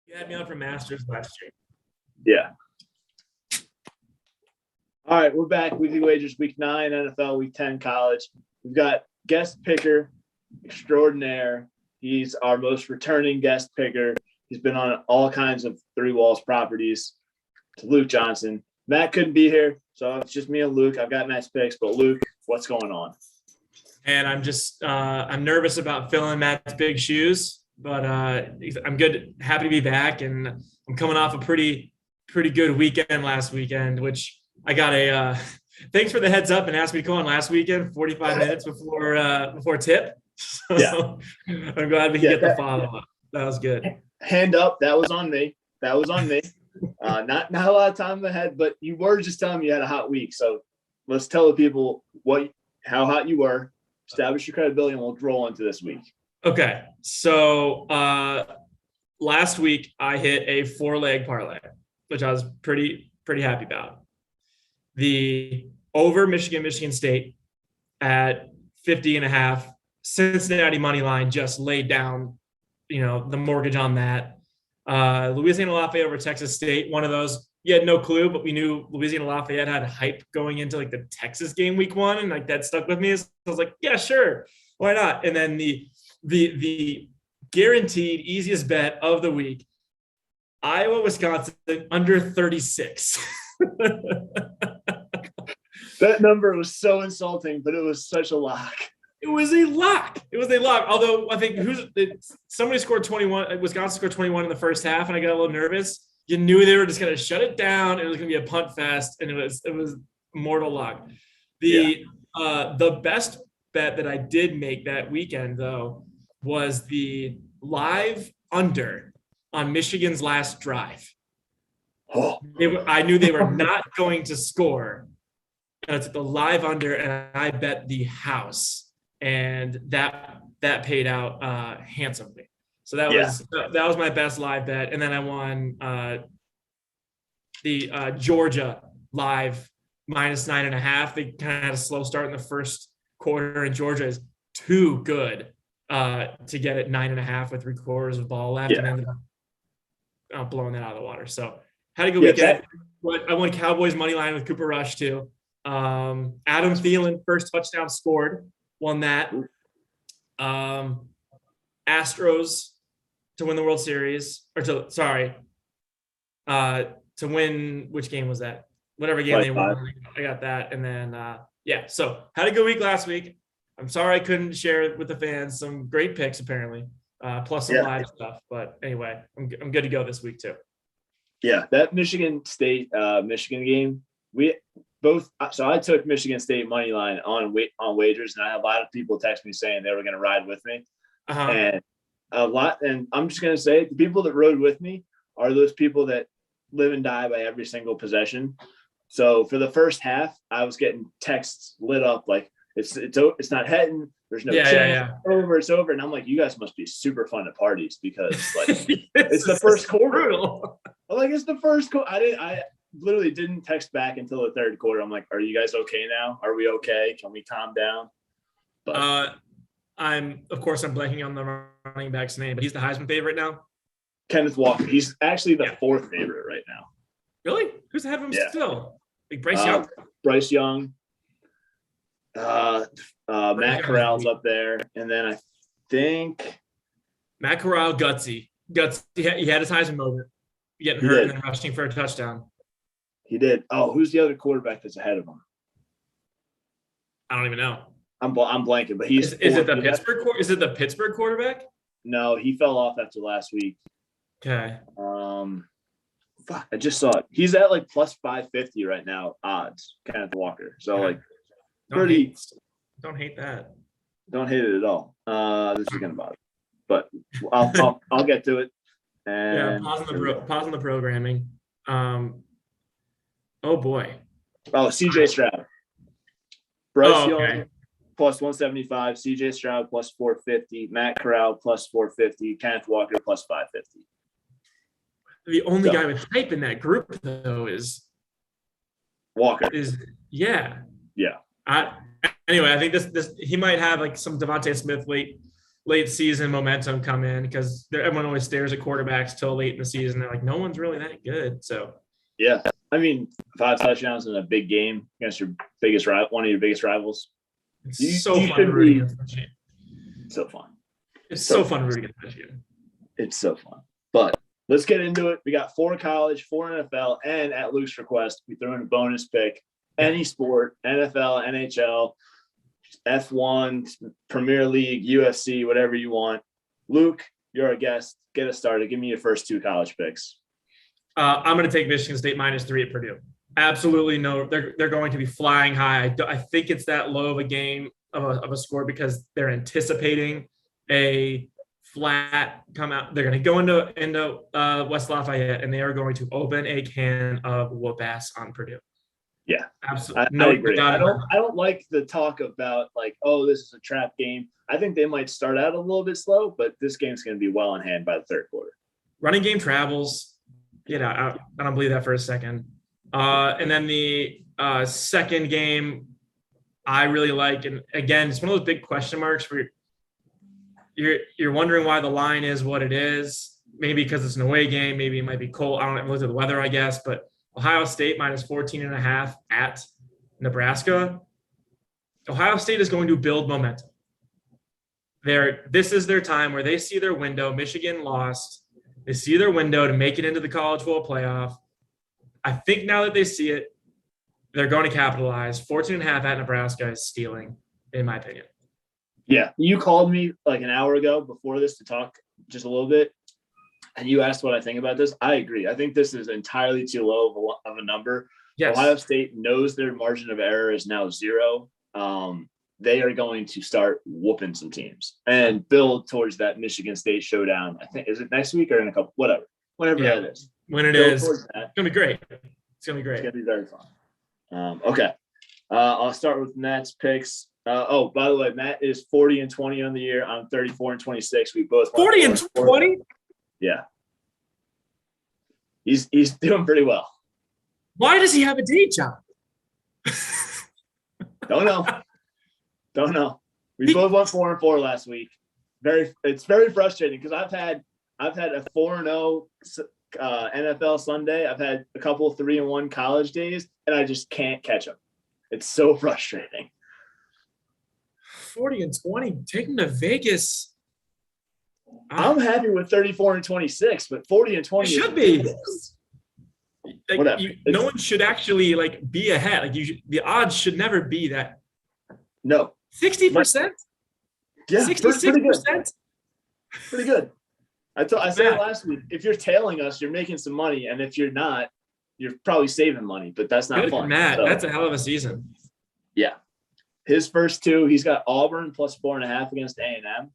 You had me on for Masters last year. Yeah. All right, we're back. Weekly Wagers, Week 9 NFL, Week 10 college. We've got guest picker extraordinaire. He's our most returning guest picker. He's been on all kinds of Three Walls properties. To Luke Johnson. Matt couldn't be here, so it's just me and Luke. I've got nice picks, but Luke, what's going on? And I'm nervous about filling Matt's big shoes, but I'm good. Happy to be back, and I'm coming off a pretty good weekend last weekend, which I got thanks for the heads up and asked me to come on last weekend, 45 minutes before tip. So yeah. I'm glad we could get the follow-up. That was good. Hand up. That was on me. Not a lot of time ahead, but you were just telling me you had a hot week. So let's tell the people how hot you were, establish your credibility, and we'll roll into this week. Okay. So last week I hit a 4-leg parlay, which I was pretty happy about. The over Michigan State at 50.5, Cincinnati money line just laid down, the mortgage on that. Louisiana Lafayette over Texas State, one of those you had no clue, but we knew Louisiana Lafayette had hype going into like the Texas game week 1, and like that stuck with me. So I was like, yeah, sure, why not? And then the guaranteed easiest bet of the week, Iowa Wisconsin under 36. That number was so insulting, but it was such a lock. It was a lock. Although I think somebody scored 21. Wisconsin scored 21 in the first half, and I got a little nervous. You knew they were just going to shut it down. It was going to be a punt fest, and it was mortal lock. The best bet that I did make that weekend though was the live under on Michigan's last drive. I knew they were not going to score, and I took the live under, and I bet the house. And that paid out handsomely. So that was my best live bet. And then I won the Georgia live -9.5. They kind of had a slow start in the first quarter, and Georgia is too good to get at 9.5 with 3/4 of ball left, and ended up blowing that out of the water. So had a good weekend. I won Cowboys money line with Cooper Rush too. Adam Thielen first touchdown scored. Won that. Astros to win the World Series, to win, which game was that? Whatever game they won, I got that. And then, so had a good week last week. I'm sorry I couldn't share with the fans some great picks, apparently, plus some live stuff. But anyway, I'm good to go this week too. Yeah, that Michigan State Michigan game, so I took Michigan State money line on wagers, and I had a lot of people text me saying they were going to ride with me, and I'm just going to say the people that rode with me are those people that live and die by every single possession. So for the first half, I was getting texts lit up like it's not heading. There's no chance. It's over, and I'm like, you guys must be super fun at parties because like it's the first quarter. I'm like, it's the first quarter. I literally didn't text back until the third quarter. I'm like, are you guys okay now? Are we okay? Can we calm down? But I'm blanking on the running back's name, but he's the Heisman favorite now. Kenneth Walker. He's actually the fourth favorite right now. Really? Who's ahead of him still? Like Bryce Young? Bryce Young. Matt Corral's up there. And then I think Matt Corral, gutsy. He had his Heisman moment. Getting hurt and then rushing for a touchdown. He did. Oh, who's the other quarterback that's ahead of him? I don't even know. I'm blanking, but he's. Is it the Pittsburgh? Is it the Pittsburgh quarterback? No, he fell off after last week. Okay. I just saw it. He's at like plus 550 right now. Odds, Kenneth Walker. So don't hate that. Don't hate it at all. This is gonna bother, but I'll get to it. And pause on the programming. Oh boy. Oh, CJ Stroud. Bryce Young plus 175, CJ Stroud plus 450, Matt Corral plus 450, Kenneth Walker plus 550. The only guy with hype in that group though is Walker. Yeah. Yeah. Anyway, I think this he might have like some Devontae Smith late late season momentum come in because everyone always stares at quarterbacks till late in the season. They're like, no one's really that good. So yeah, I mean, 5 touchdowns in a big game against your biggest one of your biggest rivals. It's so fun rooting against Michigan. So fun. It's so fun rooting against Michigan. It's so fun. But let's get into it. We got 4 college, 4 NFL, and at Luke's request, we threw in a bonus pick. Any sport, NFL, NHL, F1, Premier League, UFC, whatever you want. Luke, you're a guest. Get us started. Give me your first 2 college picks. I'm going to take Michigan State -3 at Purdue. Absolutely no. They're going to be flying high. I think it's that low of a game of a score because they're anticipating a flat come out. They're going to go into West Lafayette and they are going to open a can of whoop ass on Purdue. Yeah, absolutely. I agree. I don't like the talk about like, oh, this is a trap game. I think they might start out a little bit slow, but this game's going to be well in hand by the third quarter. Running game travels. Get out. I don't believe that for a second. And then the second game I really like, and again, it's one of those big question marks where you're wondering why the line is what it is. Maybe because it's an away game. Maybe it might be cold. I don't know. Look at the weather, I guess. But Ohio State -14.5 at Nebraska. Ohio State is going to build momentum. This is their time where they see their window. Michigan lost. They see their window to make it into the College Bowl playoff. I think now that they see it, they're going to capitalize. 14.5 at Nebraska is stealing, in my opinion. Yeah. You called me like an hour ago before this to talk just a little bit, and you asked what I think about this. I agree. I think this is entirely too low of a number. Yes. Ohio State knows their margin of error is now 0. They are going to start whooping some teams and build towards that Michigan State showdown. I think, is it next week or in a couple, whenever that is. When it is, it's going to be great. It's going to be great. It's going to be very fun. Okay. I'll start with Matt's picks. By the way, Matt is 40-20 on the year. I'm 34-26. We both 40-20. Yeah. He's doing pretty well. Why does he have a day job? Don't know. We both went 4-4 last week. It's very frustrating because I've had a 4-0 NFL Sunday. I've had a couple 3-1 college days, and I just can't catch them. It's so frustrating. 40-20, take them to Vegas. I'm happy with 34-26, but 40-20 should be. Like, no one should actually be ahead. The odds should never be that. No. 60%? Yeah, 66%? Pretty good. I said it last week. If you're tailing us, you're making some money, and if you're not, you're probably saving money. But that's not fun. Matt, that's a hell of a season. Yeah, his first 2, he's got Auburn +4.5 against A&M,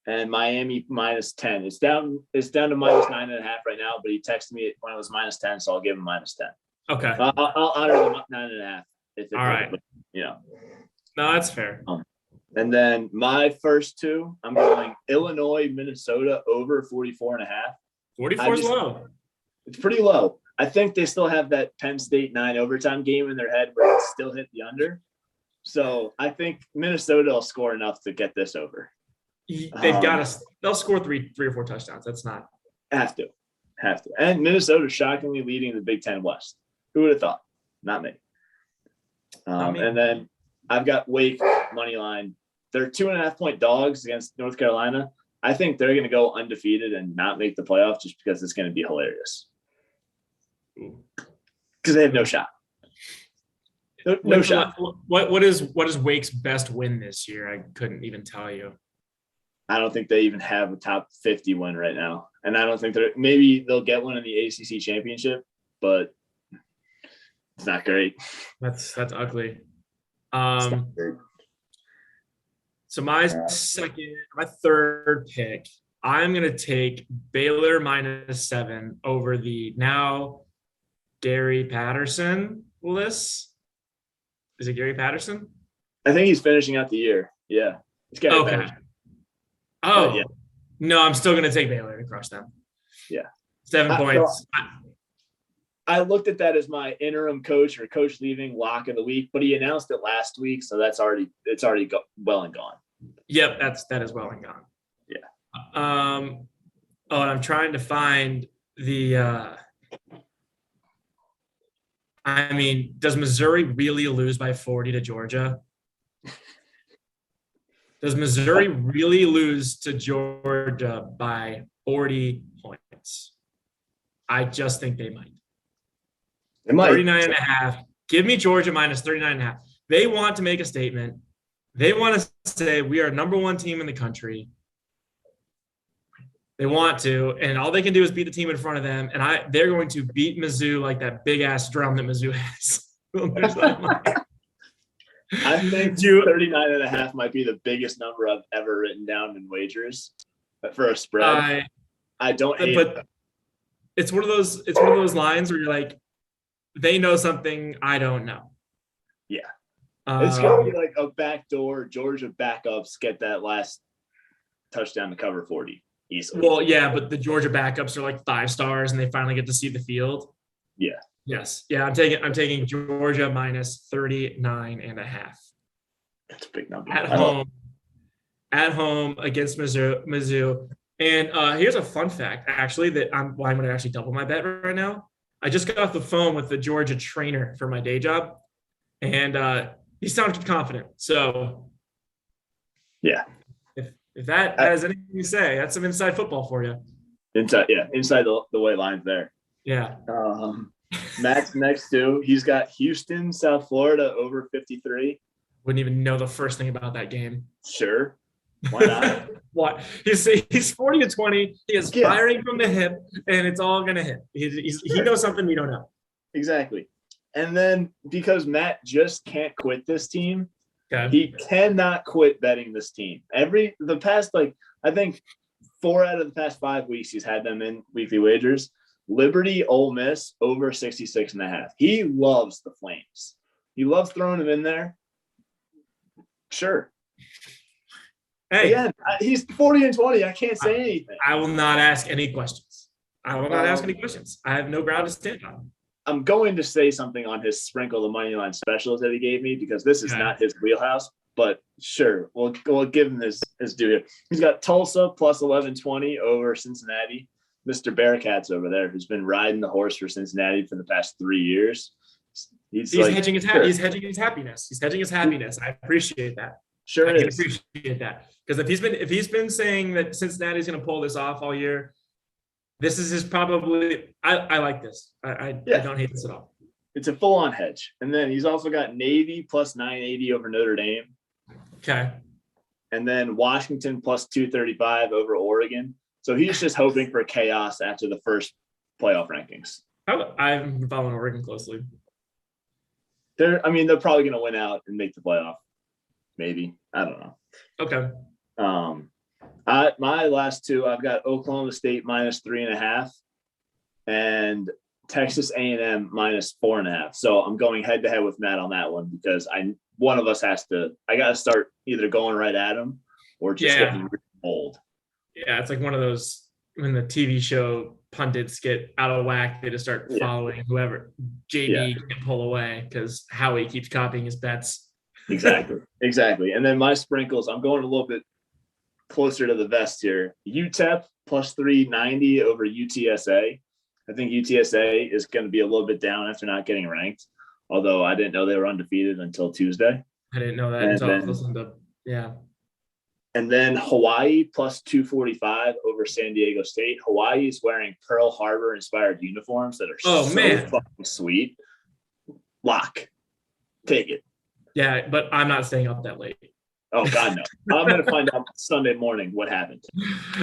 and Miami -10. It's down to -9.5 right now. But he texted me when it was -10, so I'll give him -10. Okay. I'll honor the 9.5. All right. No, that's fair. And then my first 2, I'm going Illinois, Minnesota over 44.5. 44 is low. It's pretty low. I think they still have that Penn State 9 overtime game in their head where they still hit the under. So I think Minnesota will score enough to get this over. They'll score three or 4 touchdowns. That's not. Have to. And Minnesota shockingly leading the Big Ten West. Who would have thought? Not me. And then I've got Wake money line. They're 2.5-point dogs against North Carolina. I think they're going to go undefeated and not make the playoff just because it's going to be hilarious. Because they have no shot. No shot. What is Wake's best win this year? I couldn't even tell you. I don't think they even have a top 50 win right now. And I don't think maybe they'll get one in the ACC championship, but it's not great. That's ugly. So my third pick, I'm going to take Baylor -7 over the now Gary Patterson list. Is it Gary Patterson? I think he's finishing out the year. Yeah. It's Gary Patterson. Oh, yeah. No, I'm still going to take Baylor to crush them. Yeah. 7 points. I looked at that as my interim coach or coach leaving lock of the week, but he announced it last week, so it's already well and gone. Yep, that is well and gone. Oh, and I'm trying to find the. I mean, does Missouri really lose by 40 to Georgia? Does Missouri really lose to Georgia by 40 points? I just think they might. It might. 39.5. Give me Georgia minus 39.5. They want to make a statement. They want to say we are number one team in the country. They want to, and all they can do is beat the team in front of them. And they're going to beat Mizzou like that big ass drum that Mizzou has. I think 39.5 might be the biggest number I've ever written down in wagers for a spread. I don't hate it. It's one of those lines where you're like, they know something I don't know. Yeah. It's gonna be like a backdoor Georgia backups get that last touchdown to cover 40 easily. Well, yeah, but the Georgia backups are like 5 stars and they finally get to see the field. Yeah. Yes. Yeah, I'm taking Georgia minus 39.5. That's a big number. At home against Mizzou. And here's a fun fact, actually, that I'm going to actually double my bet right now. I just got off the phone with the Georgia trainer for my day job, and he sounded confident. So, yeah, if that has anything to say, that's some inside football for you. Inside the white lines there. Yeah. Matt's next to, he's got Houston, South Florida over 53. Wouldn't even know the first thing about that game. Sure. Why not? What? He's 40 to 20. He is firing from the hip, and it's all going to hit. He knows something we don't know. Exactly. And then because Matt just can't quit this team, okay. He cannot quit betting this team. The past, I think 4 out of the past 5 weeks, he's had them in weekly wagers. Liberty, Ole Miss, over 66.5. He loves the Flames. He loves throwing them in there. Sure. Hey, again, he's 40 and 20. I can't say anything. I will not ask any questions. I have no ground to stand on. I'm going to say something on his sprinkle the money line specials that he gave me because this is not his wheelhouse. But sure, we'll give him his due here. He's got Tulsa plus 11.20 over Cincinnati. Mr. Bearcats over there, who's been riding the horse for Cincinnati for the past 3 years. He's hedging his happiness. He's hedging his happiness. I appreciate that. Sure, I can appreciate that because if he's been saying that Cincinnati's going to pull this off all year, this is his probably. I like this. I don't hate this at all. It's a full on hedge, and then he's also got Navy plus 980 over Notre Dame. Okay, and then Washington plus 235 over Oregon. So he's just hoping for chaos after the first playoff rankings. I've been following Oregon closely. They're probably going to win out and make the playoff. Maybe. I don't know. Okay. My last two, I've got Oklahoma State minus 3.5 and Texas A&M minus 4.5. So I'm going head to head with Matt on that one because one of us I got to start either going right at him or just getting old. Yeah, it's like one of those when the TV show pundits get out of whack, they just start following whoever JD can pull away because Howie keeps copying his bets. Exactly. And then my sprinkles, I'm going a little bit closer to the vest here. UTEP plus 390 over UTSA. I think UTSA is going to be a little bit down after not getting ranked, although I didn't know they were undefeated until Tuesday. I didn't know that until I listened to And then Hawaii plus 245 over San Diego State. Hawaii is wearing Pearl Harbor inspired uniforms that are fucking sweet. Lock. Take it. Yeah, but I'm not staying up that late. Oh, God, no. I'm going to find out Sunday morning what happened.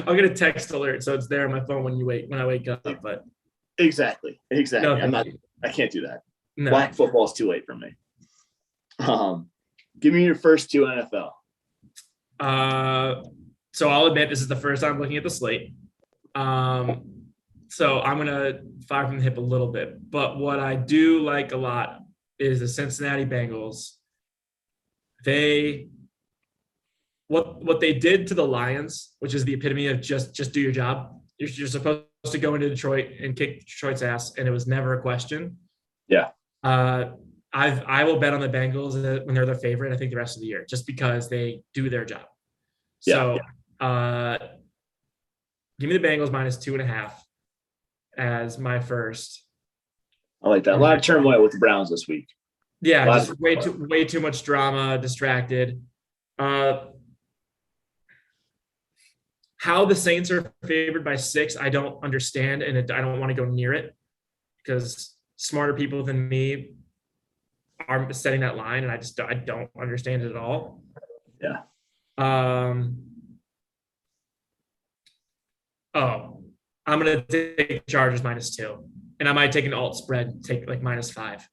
I'll get a text alert, so it's there on my phone when I wake up. But Exactly. No, I can't do that. No. Black football is too late for me. Give me your first two NFL. So I'll admit this is the first time I'm looking at the slate. So I'm going to fire from the hip a little bit. But what I do like a lot is the Cincinnati Bengals. What they did to the Lions, which is the epitome of just do your job. You're supposed to go into Detroit and kick Detroit's ass, and it was never a question. Yeah. I will bet on the Bengals when they're the favorite, I think, the rest of the year, just because they do their job. So Give me the Bengals -2.5 as my first. I like that. A lot of turmoil with the Browns this week. Yeah, just way too much drama, distracted. How the Saints are favored by 6, I don't understand, and I don't want to go near it because smarter people than me are setting that line, and I don't understand it at all. Yeah. I'm gonna take Chargers -2, and I might take an alt spread, take like -5.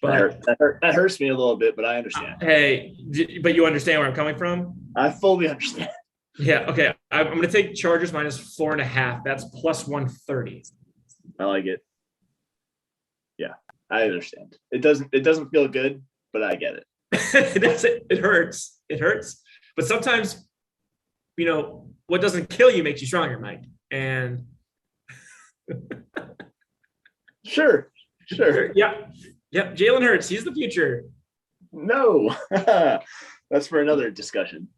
But that hurts me a little bit, but I understand. Hey, but you understand where I'm coming from? I fully understand. Yeah. Okay. I'm going to take Chargers -4.5. That's +130. I like it. Yeah, I understand. It doesn't feel good, but I get it. It hurts. It hurts. But sometimes, what doesn't kill you makes you stronger, Mike. And Sure. Yeah. Jalen Hurts. He's the future. No, that's for another discussion.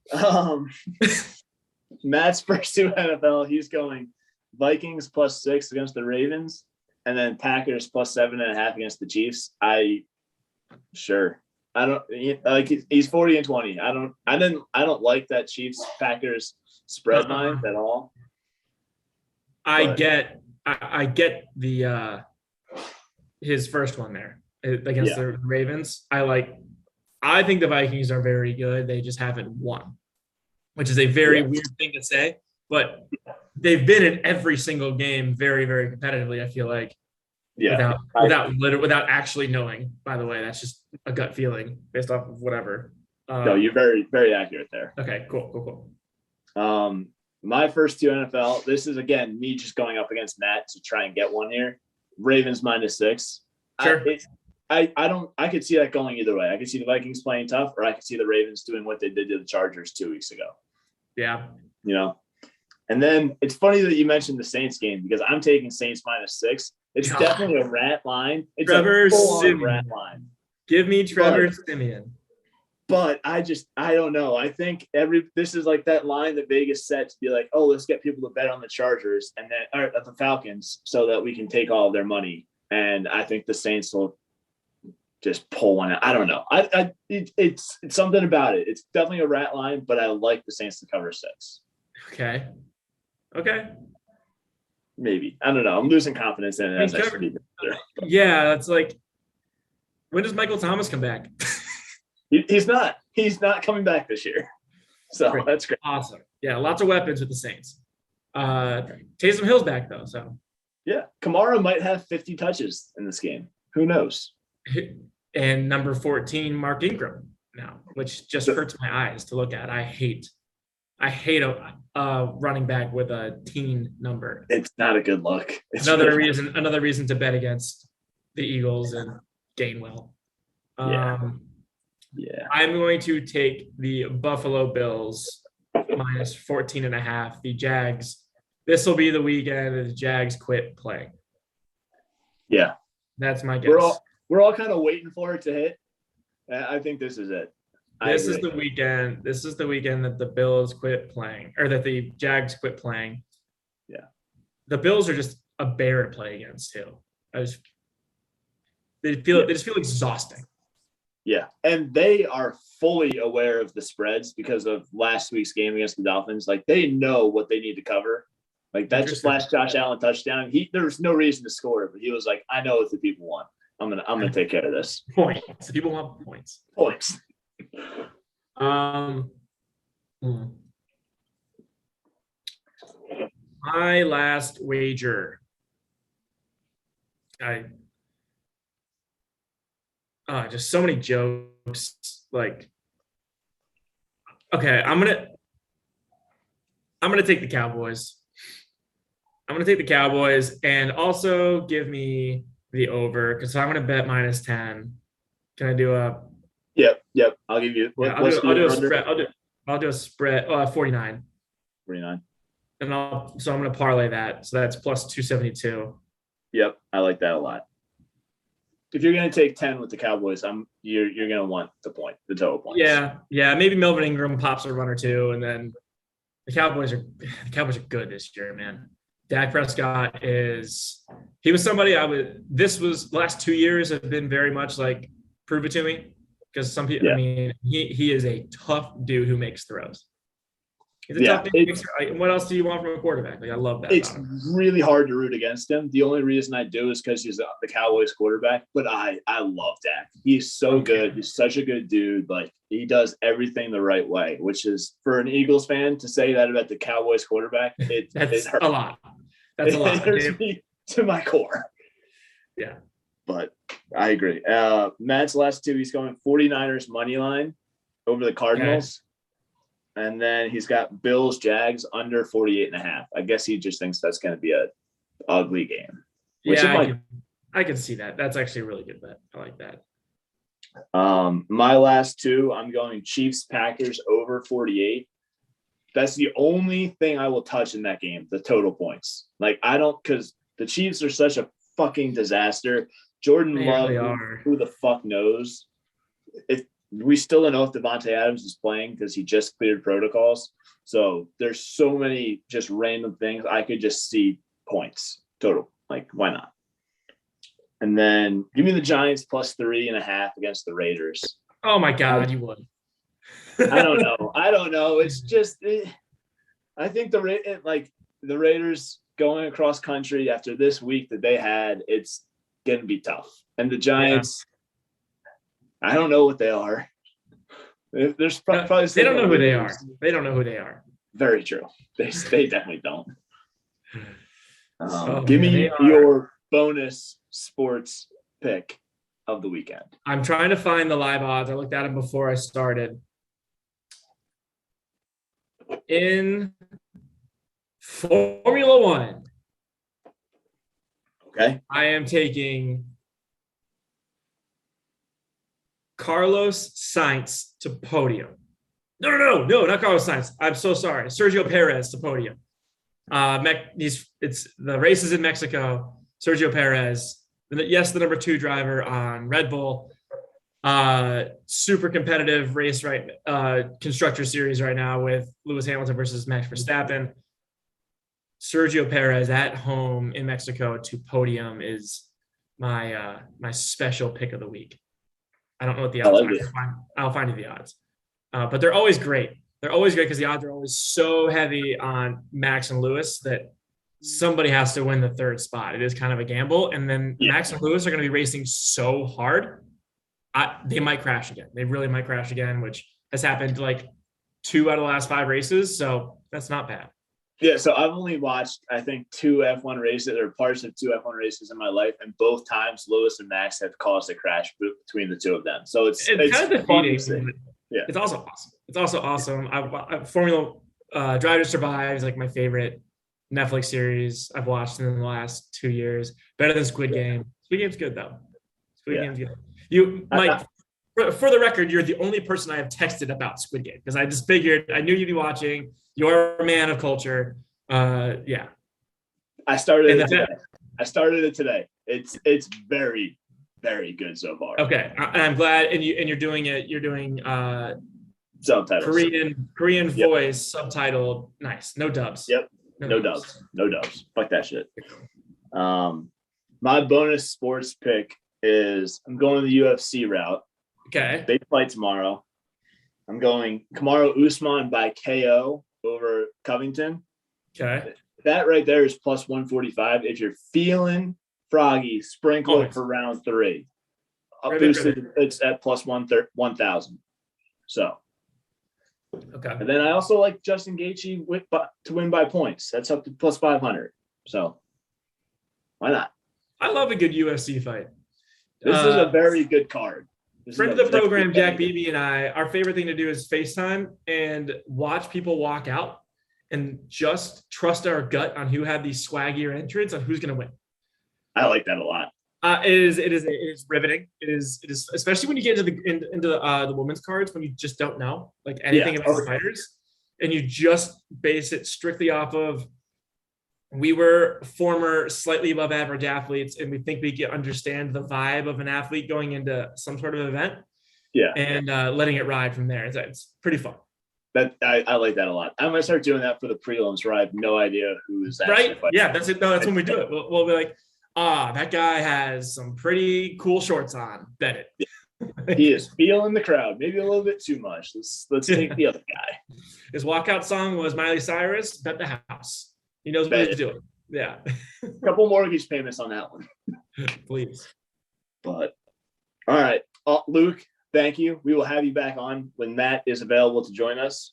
Matt's first 2 NFL. He's going Vikings +6 against the Ravens, and then Packers +7.5 against the Chiefs. I don't like. He's 40-20. I don't like that Chiefs Packers spread line at all. I get the his first one there against the Ravens. I think the Vikings are very good. They just haven't won, which is a very weird thing to say, but they've been in every single game very, very competitively. I feel like, without actually knowing. By the way, that's just a gut feeling based off of whatever. No, you're very, very accurate there. Okay, cool. My first 2 NFL. This is again me just going up against Matt to try and get one here. Ravens -6. Sure. I could see that going either way. I could see the Vikings playing tough, or I could see the Ravens doing what they did to the Chargers 2 weeks ago. Yeah. And then it's funny that you mentioned the Saints game because I'm taking Saints -6. It's definitely a rat line. It's Trevor a full-on Siemian. rat line. Give me Trevor Siemian. But I don't know. I think this is like that line that Vegas set to be like, oh, let's get people to bet on the Chargers and then or at the Falcons so that we can take all of their money. And I think the Saints will just pull one out. I don't know. It's something about it. It's definitely a rat line, but I like the Saints to cover 6. Okay. Maybe. I don't know. I'm losing confidence in it. Yeah, it's like, when does Michael Thomas come back? He's not. He's not coming back this year. So great. That's great. Awesome. Yeah, lots of weapons with the Saints. Taysom Hill's back though, so yeah. Kamara might have 50 touches in this game. Who knows? And number 14, Mark Ingram now, which just hurts my eyes to look at. I hate a running back with a teen number. It's not a good look. It's another reason to bet against the Eagles and Gainwell. Yeah. I'm going to take the Buffalo Bills -14.5. The Jags. This will be the weekend that the Jags quit playing. Yeah. That's my guess. We're all kind of waiting for it to hit. I think this is it. This is the weekend. This is the weekend that the Bills quit playing, or that the Jags quit playing. Yeah. The Bills are just a bear to play against too. They just feel exhausting. Yeah, and they are fully aware of the spreads because of last week's game against the Dolphins. Like they know what they need to cover. Like that just last Josh Allen touchdown. There was no reason to score it, but he was like, "I know what the people want. I'm gonna take care of this." Points. The people want points. My last wager. Just so many jokes. Like, okay, I'm gonna take the Cowboys. I'm gonna take the Cowboys and also give me the over because I'm gonna bet -10. Can I do a? Yep. I'll give you. I'll do a spread. I'll do a spread. 49. 49. And I'm gonna parlay that. So that's +272. Yep, I like that a lot. If you're going to take 10 with the Cowboys, you're going to want the total points. Yeah. Maybe Melvin Ingram pops a run or two, and then The Cowboys are good this year, man. Dak Prescott he was somebody the last 2 years have been very much like prove it to me, because some people, I Yeah. mean, he is a tough dude who makes throws. He's a Yeah, tough dude. What else do you want from a quarterback? Like, I love that it's about him. really hard to root against him. The only reason I do is because he's the Cowboys quarterback. But I love Dak. He's so good. He's such a good dude. Like, he does everything the right way, which is, for an Eagles fan to say that about the Cowboys quarterback, it hurts. A lot. That's a lot. It hurts me to my core. Yeah. But I agree. Matt's last two, he's going 49ers money line over the Cardinals. Okay. And then he's got Bills, Jags under 48.5. I guess he just thinks that's going to be a ugly game. I can see that. That's actually a really good bet. I like that. My last two, I'm going Chiefs, Packers over 48. That's the only thing I will touch in that game, the total points. Like, because the Chiefs are such a fucking disaster. Jordan Love, who the fuck knows? If we still don't know if Devontae Adams is playing because he just cleared protocols. So there's so many just random things. I could just see points total. Like, why not? And then give me the Giants plus 3.5 against the Raiders. Oh my God, you would. I don't know. It's just, I think the Raiders going across country after this week that they had, it's going to be tough. And the Giants, I don't know what they are. There's probably they don't know who they are. They don't know who they are. Very true. They definitely don't. Give me your bonus sports pick of the weekend. I'm trying to find the live odds. I looked at them before I started. In Formula One, okay, I am taking Carlos Sainz to podium. No, not Carlos Sainz. I'm so sorry. Sergio Perez to podium. It's the races in Mexico. Sergio Perez, yes, the number 2 driver on Red Bull. Super competitive race, right? Constructor series right now with Lewis Hamilton versus Max Verstappen. Sergio Perez at home in Mexico to podium is my special pick of the week. I don't know what the odds are. I'll find you the odds. But they're always great. They're always great because the odds are always so heavy on Max and Lewis that somebody has to win the third spot. It is kind of a gamble. And then Max and Lewis are going to be racing so hard. They might crash again. They really might crash again, which has happened like 2 out of the last 5 races. So that's not bad. Yeah. So I've only watched, I think, 2 F1 races or parts of 2 F1 races in my life. And both times Lewis and Max have caused a crash between the 2 of them. So it's kind of defeating. Yeah. It's also awesome. Formula Drive to Survive is like my favorite Netflix series I've watched in the last 2 years. Better than Squid Game. Squid Game's good though. Game's good. You might, for the record, you're the only person I have texted about Squid Game because I just figured I knew you'd be watching. You're a man of culture. Yeah. I started it today. It's very, very good so far. Okay, I'm glad. And you're doing it. You're doing subtitles. Korean voice subtitled. Nice. No dubs. Yep. No dubs. Fuck that shit. My bonus sports pick is I'm going the UFC route. Okay. Big fight tomorrow. I'm going Kamaru Usman by KO over Covington. Okay. That right there is plus 145. If you're feeling froggy, sprinkle it for round 3. It's at plus 1,000. So. Okay. And then I also like Justin Gaethje to win by points. That's up to plus 500. So why not? I love a good UFC fight. This is a very good card. Friend of the program, Jack Beebe and I, our favorite thing to do is FaceTime and watch people walk out and just trust our gut on who had these swaggier entrants on who's going to win. I like that a lot. It is riveting. It is especially when you get into the women's cards when you just don't know like anything about the fighters and you just base it strictly off of we were former slightly above average athletes and we think we can understand the vibe of an athlete going into some sort of event and letting it ride from there. It's pretty fun. That I like that a lot. I'm gonna start doing that for the prelims where I have no idea who's right. Yeah, that's it. No, that's when we do it. We'll be like, that guy has some pretty cool shorts on. Bet it. He is feeling the crowd, maybe a little bit too much. Let's take the other guy. His walkout song was Miley Cyrus. Bet the house. He knows what he's doing. Yeah. A couple mortgage payments on that one, please. But all right, Luke. Thank you. We will have you back on when Matt is available to join us.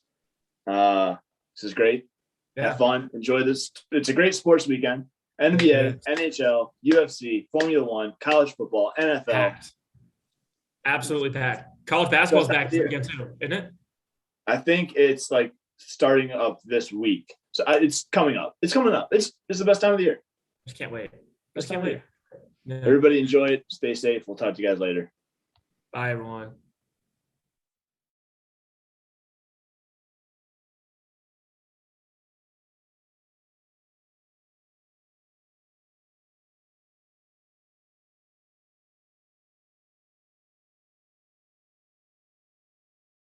This is great. Yeah. Have fun. Enjoy this. It's a great sports weekend. NBA, NHL, UFC, Formula One, college football, NFL. Packed. Absolutely packed. College basketball's back this weekend too, isn't it? I think it's like starting up this week. So it's coming up. It's coming up. It's the best time of the year. Just can't wait. Just can't wait. Yeah. Everybody enjoy it. Stay safe. We'll talk to you guys later. Bye, everyone.